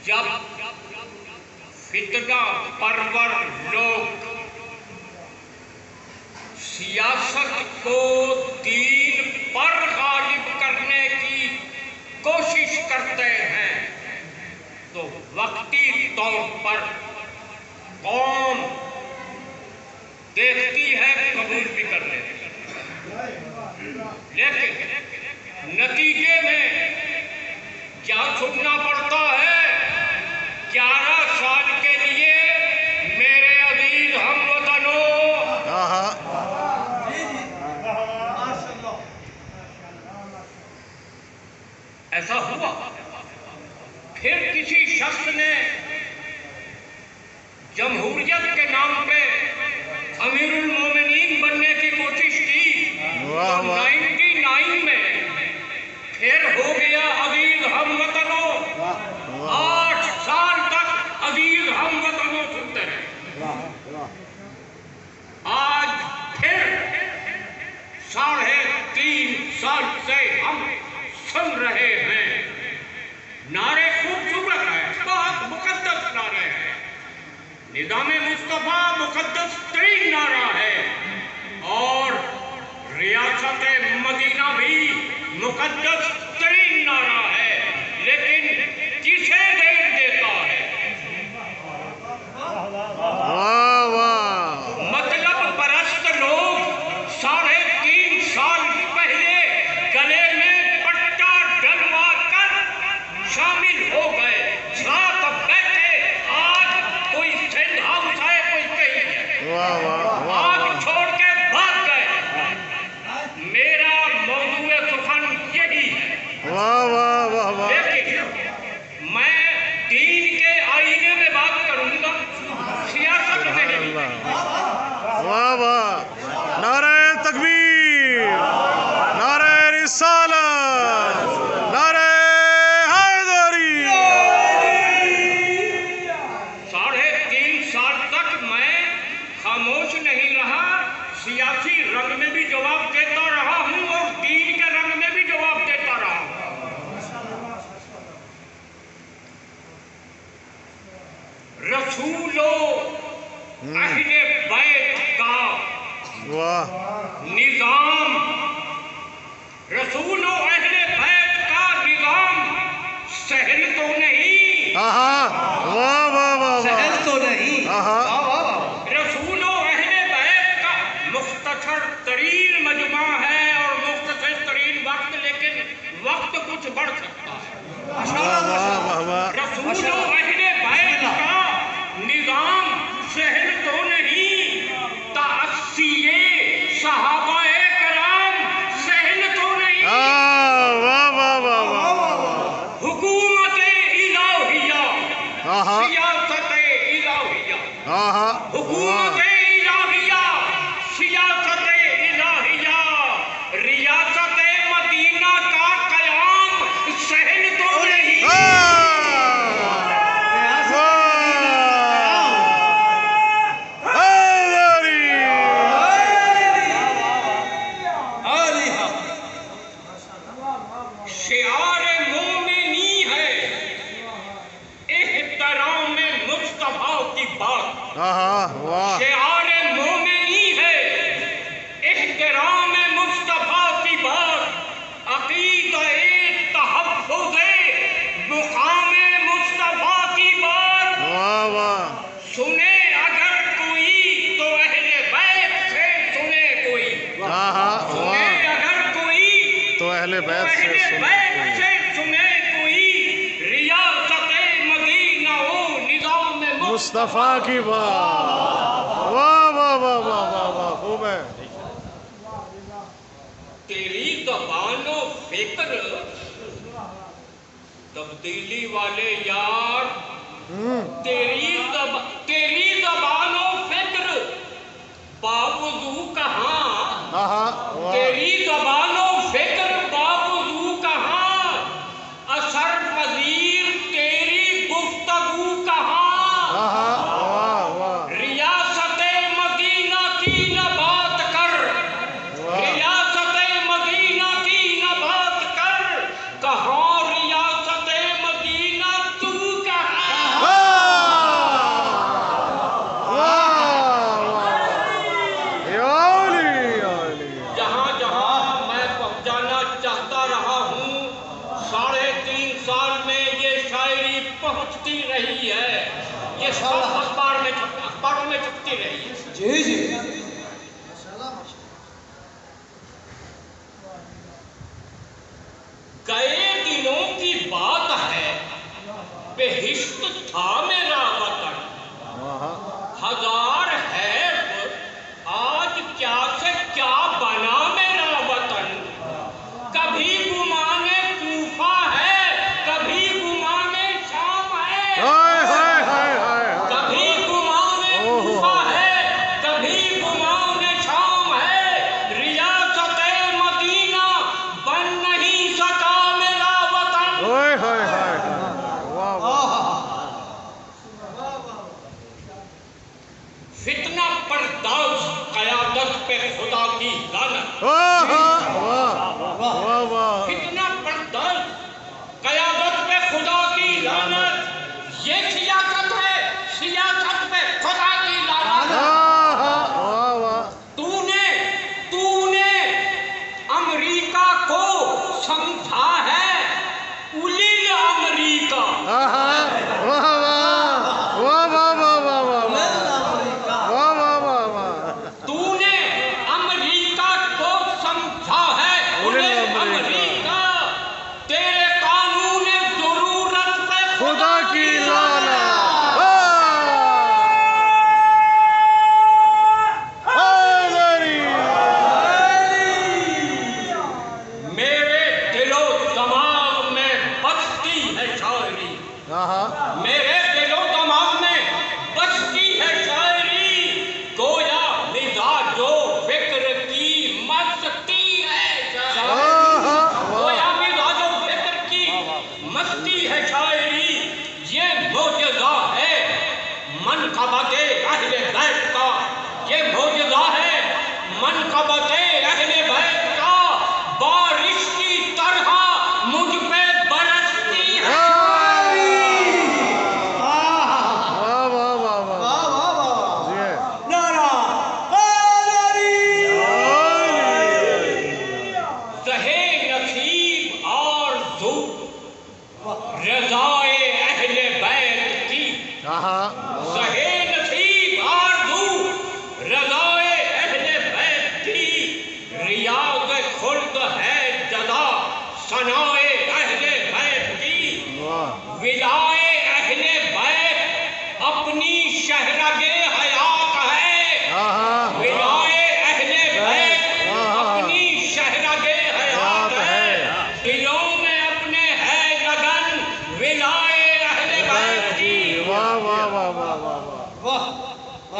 جب فتنہ پرور لوگ سیاست کو دین پر غالب کرنے کی کوشش کرتے ہیں تو وقتی طور پر قوم دیکھتی ہے، قبول بھی کر لیتی ہے، لیکن نتیجے میں کیا سننا پڑتا ہے؟ 11 سال کے لیے میرے عزیز ہم وطنوں، ایسا ہوا۔ پھر کسی شخص نے جمہوریت کے نام پہ امیر المومنین بننے کی کوشش کی، تو 99 میں پھر ہو گیا عزیز ہم وطنوں، 8 سال تک عزیز ہم وطنوں سنتے رہے۔ آج پھر 3.5 سال سے ہم سن رہے ہیں، نعرے خوبصورت ہیں، بہت مقدس نعرے ہیں، نظام مصطفیٰ مقدس ترین نعرہ ہے، اور ریاست مدینہ بھی مقدس ترین نعرہ ہے، لیکن کسے دیر دیتا ہے؟ مطلب پرست لوگ 3.5 سال پہلے گلے میں پٹا ڈلوا کر شامل ہو گئے، ساتھ بیٹھے، آج کوئی سندھ ہاؤس ہے، کوئی کہیں ہے، آج چھوڑ کے بھاگ گئے۔ میرا موضوع سخن یہی ہے، لیکن میں دین کے آئینے میں بات کروں گا، سیاست میں نہیں۔ نعرہ تکبیر، نعرہ رسالت، نعرہ حیدری۔ 3.5 سال تک میں خاموش نہیں رہا، سیاسی رنگ میں بھی جواب دیتا رہا ہوں اور دین کے رنگ میں بھی جواب دیتا رہا ہوں۔ رسول و اہل بیت کا نظام، رسول و اہل بیت کا نظام سہل تو نہیں، سہل تو نہیں، رسول و اہل بیت کا مختصر ترین مجمع ہے اور مختصر ترین وقت، لیکن وقت کچھ بڑھ سکتا ہے۔ رسول و اہل بیت کا نظام سہل تو نہیں، تأسیِ صحابہ کرام سہل تو نہیں، حکومت الہیہ، سیاست الہیہ، حکومت الہیہ، سیاست الہیہ، ریاست مدینہ کا قیام سہل تو نہیں۔ شعار مومنی ہے احترام مصطفیٰ کی بات، شعار مومنی ہے احترام مصطفیٰ کی بات، عقیدہ تحفظ مقام مصطفیٰ کی بات۔ سنے اگر کوئی تو اہل بیت سے سنے کوئی، سنے اگر کوئی تو اہل بیت سے سنے کوئی، ریاست مدینہ و نظام مصطفیٰ کی بات۔ خوب ہے۔ تیری زبان و فکر تبدیلی والے یار، تیری زبان و فکر باوضو کہاں، تیری زبان و فکر باوضو کہاں، اثر پذیر تیری گفتگو کہاں، ریاست مدینہ کی نہ بات کر، ریاست مدینہ کی نہ بات کر، کہاں ریاست مدینہ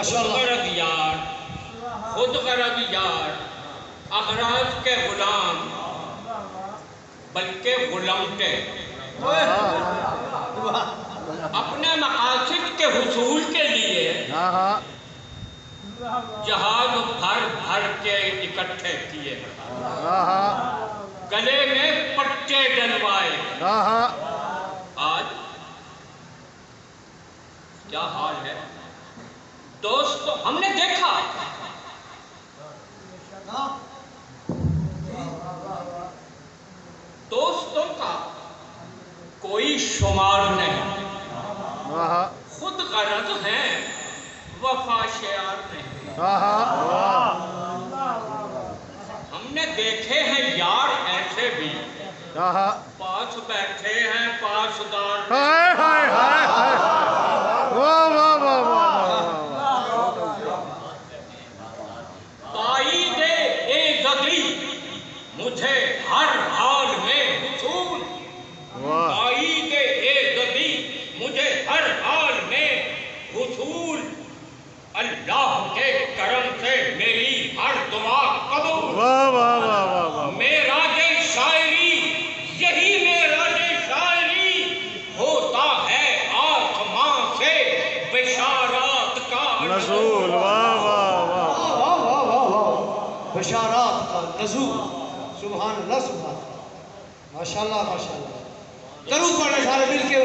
غرض یار، خود غرض یار، اغراض کے غلام بلکہ غلامتے، اپنے مقاصد کے حصول کے لیے جہاز بھر بھر کے اکٹھے کیے، گلے میں پٹے ڈلوائے۔ آج کیا حال ہے دوستو؟ ہم نے دیکھا دوستوں کا کوئی شمار نہیں، خود غرض ہیں وفا شیار نہیں۔ ہم نے دیکھے ہیں یار ایسے بھی، پاس بیٹھے ہیں پاسدار، تائید ایزدی مجھے ہر حال میں حصول، تائید ایزدی مجھے ہر حال میں حصول، اللہ کے کرم سے میری ہر دعا قبول۔ معراج شاعری، یہی معراج شاعری، ہوتا ہے آسمان سے بشارات کا نزول۔ بشارات کا نزول، سبحان اللہ سبحان اللہ، ماشاءاللہ ماشاءاللہ۔ درود پڑھیں سارے مل کے،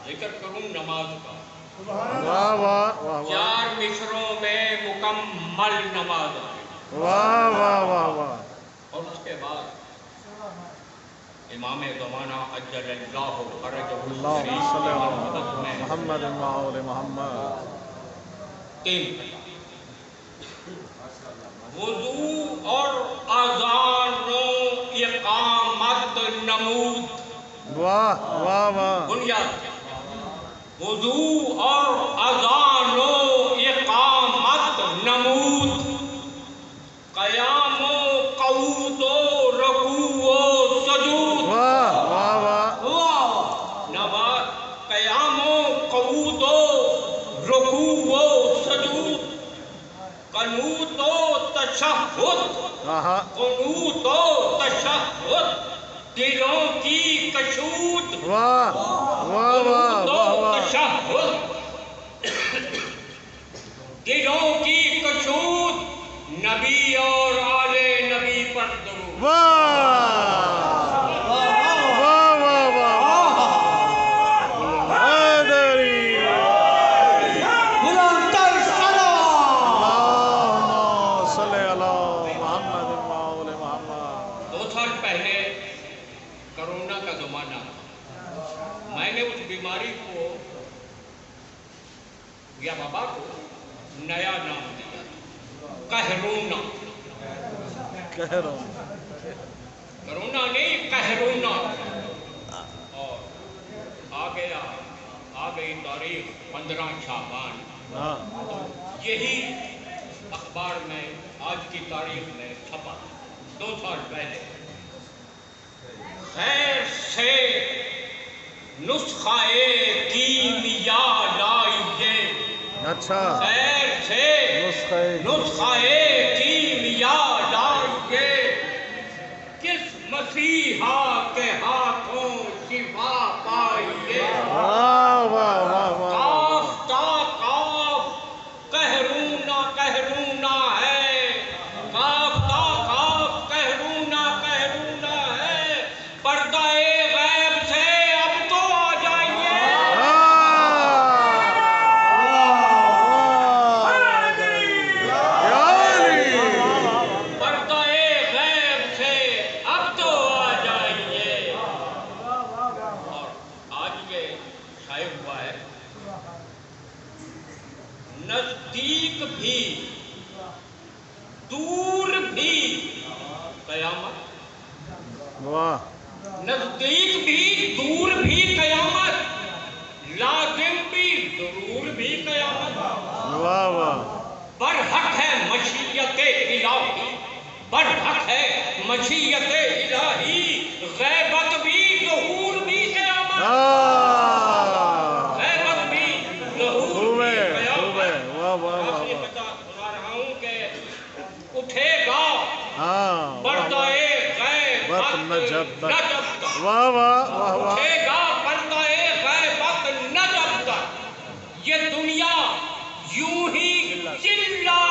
ذکر کروں نماز کا، 4 مصروں میں مکمل نماز آئی، اور اس کے بعد امام زمانہ اجل اللہ فرجہ الشریف محمد محمد 3 وضو اور اذان و اقامت نمود، بنیاد وضو اور اذان و اقامت نمود، قیام و قعود و رکوع و سجود، قیام و قعود و رکوع و سجود، قنوت و تشہد، قنوت و تشہد، دلوں کی کشود، قنوت و تشہد، دلوں کی کشود، نبی اور آل نبی پر درود۔ میں نے اس بیماری کو یا وبا کو نیا نام دیا، قہرونا، کرونا نہیں قہرونا، اور آ گئی تاریخ 15 شعبان، یہی اخبار میں آج کی تاریخ میں چھپا 2 سال پہلے، خیر سے نسخہ کیمیا لائیے، خیر سے نسخہ کیمیا لائیے، کس مسیحا کے ہاتھوں شفا پائیے، کاف تا کاف قہرونا قہرونا ہے، کاف تا کاف قہرونا قہرونا ہے، پردہ غیب سے اب تو آ جائیے، پردہ غیب سے اب تو آ جائیے۔ اور آج یہ شائع ہوا ہے، نزدیک بھی دور بھی قیامت، نزدیک بھی دور بھی قیامت، لازم بھی ضرور بھی قیامت، برحق ہے مشیت الہی، برحق ہے مشیت الہی، غیبت بھی ظہور ہاں پردائے وقت غیبت نجب تک نجب تک واہ واہ واہ واہ اٹھے گا پردائے غیبت نجب تک یہ دنیا یوں ہی چلا